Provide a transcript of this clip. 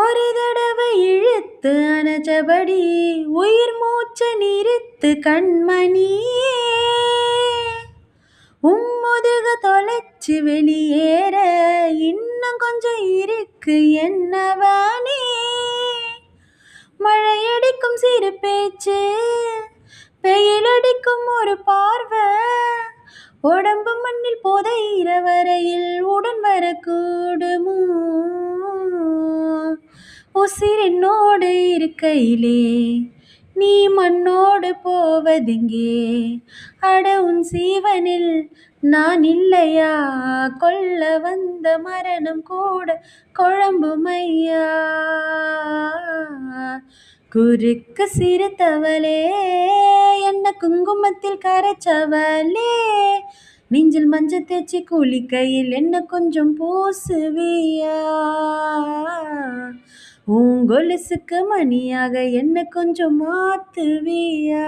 ஒரு தடவை இழுத்து அணைச்சபடி உயிர் மூச்ச நிறுத்து கண்மணியே. முதுக தொலைச்சு வெளியேற இன்னும் கொஞ்சம் இருக்கு என்னவனே. மழையடிக்கும் சிறு பேச்சு, பெயிலடிக்கும் ஒரு பார்வை, உடம்பு மண்ணில் புதையிற வரையில் உடன் வரக்கூடுமோ. உசிரென்னோடு இருக்கையிலே நீ மண்ணோடு போவதெங்கே. அட உன் சீவனில் நான் இல்லையா, கொல்ல வந்த மரணம் கூட குழம்புமையா. குறுக்கு சிரித்தவளே, என்ன குங்குமத்தில் கரைச்சவளே, நெஞ்சில் மஞ்சள் தேய்ச்சி குளிக்கையில் என்ன கொஞ்சம் பூசுவியா. உங்கொலுசுக்கு மணியாக என்ன கொஞ்சம் மாத்துவியா.